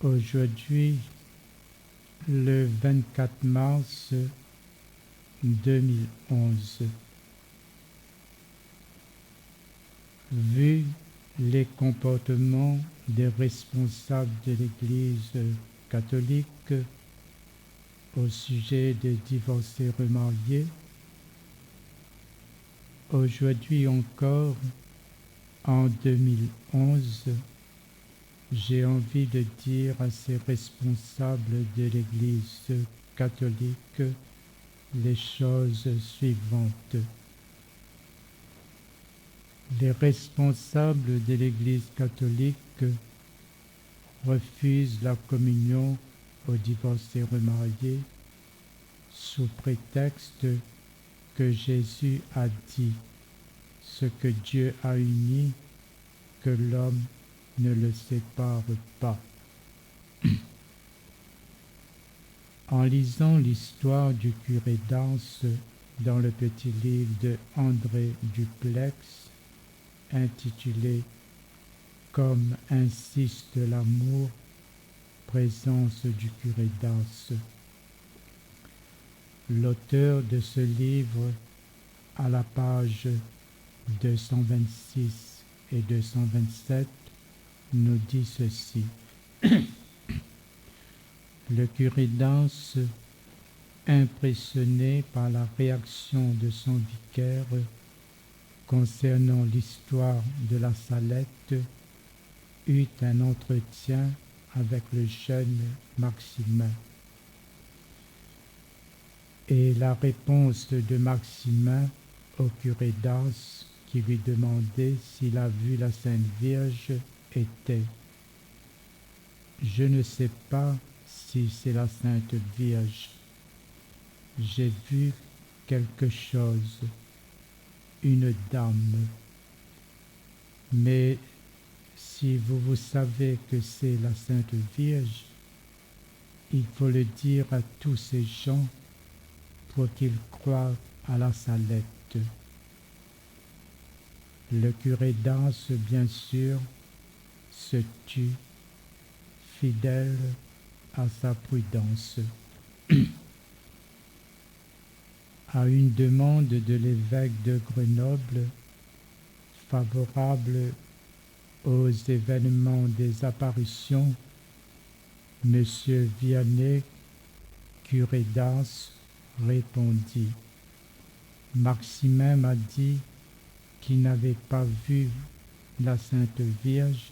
Aujourd'hui, le 24 mars 2011, vu les comportements des responsables de l'Église catholique au sujet des divorcés remariés, aujourd'hui encore, en 2011, j'ai envie de dire à ces responsables de l'Église catholique les choses suivantes. Les responsables de l'Église catholique refusent la communion aux divorcés remariés sous prétexte que Jésus a dit « Ce que Dieu a uni, que l'homme ne le sépare pas ». En lisant l'histoire du curé d'Ars dans le petit livre de André Duplex, intitulé « Comme insiste l'amour, présence du curé d'Ars », l'auteur de ce livre, à la page 226 et 227, nous dit ceci. Le curé d'Ars, impressionné par la réaction de son vicaire concernant l'histoire de la Salette, eut un entretien avec le jeune Maximin. Et la réponse de Maximin au curé d'Ars, qui lui demandait s'il a vu la Sainte Vierge, était « Je ne sais pas si c'est la Sainte Vierge. J'ai vu quelque chose, une dame. Mais si vous savez que c'est la Sainte Vierge, il faut le dire à tous ces gens pour qu'ils croient à la Salette. » Le curé d'Ars, bien sûr, se tut, fidèle à sa prudence. À une demande de l'évêque de Grenoble, favorable aux événements des apparitions, M. Vianney, curé d'Ars, répondit « Maximin m'a dit qu'il n'avait pas vu la Sainte Vierge,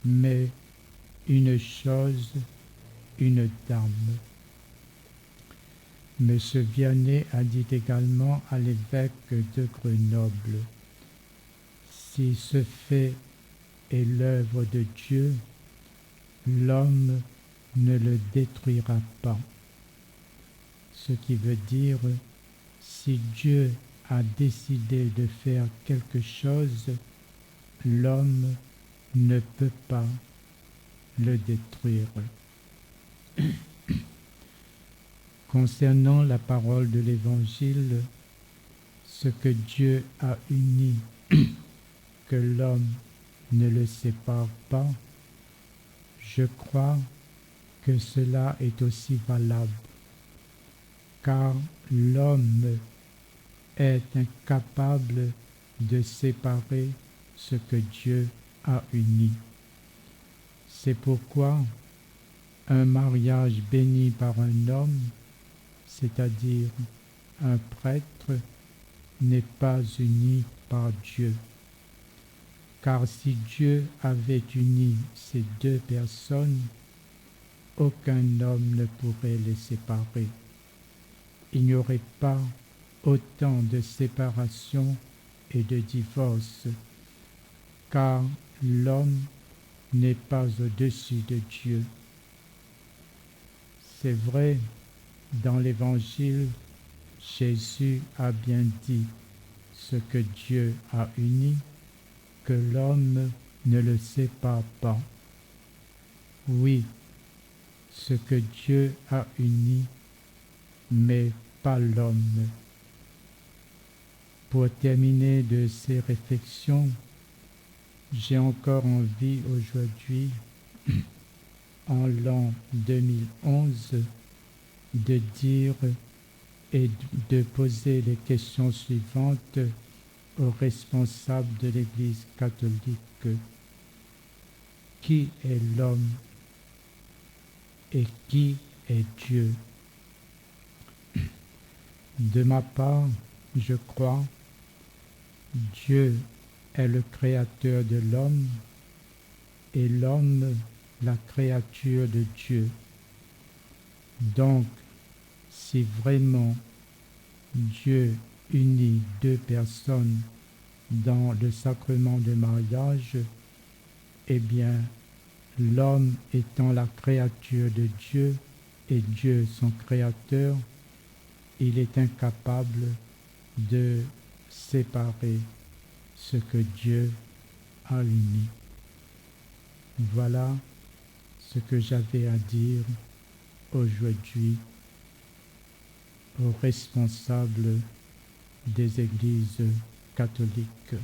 mais une chose, une dame. » M. Vianney a dit également à l'évêque de Grenoble « Si ce fait est l'œuvre de Dieu, l'homme ne le détruira pas. » Ce qui veut dire, si Dieu a décidé de faire quelque chose, l'homme ne peut pas le détruire. Concernant la parole de l'Évangile, ce que Dieu a uni, que l'homme ne le sépare pas, je crois que cela est aussi valable, car l'homme est incapable de séparer ce que Dieu a uni. C'est pourquoi un mariage béni par un homme, c'est-à-dire un prêtre, n'est pas uni par Dieu. Car si Dieu avait uni ces deux personnes, aucun homme ne pourrait les séparer. Il n'y aurait pas autant de séparations et de divorces, car l'homme n'est pas au-dessus de Dieu. C'est vrai, dans l'Évangile, Jésus a bien dit ce que Dieu a uni, que l'homme ne le sépare pas. Oui, ce que Dieu a uni, mais pas l'homme. Pour terminer de ces réflexions, j'ai encore envie aujourd'hui en l'an 2011 de dire et de poser les questions suivantes aux responsables de l'Église catholique. Qui est l'homme et qui est Dieu? De ma part, je crois, Dieu est le créateur de l'homme et l'homme la créature de Dieu. Donc, si vraiment Dieu unit deux personnes dans le sacrement de mariage, eh bien, l'homme étant la créature de Dieu et Dieu son créateur, il est incapable de séparer ce que Dieu a uni. Voilà ce que j'avais à dire aujourd'hui aux responsables des églises catholiques.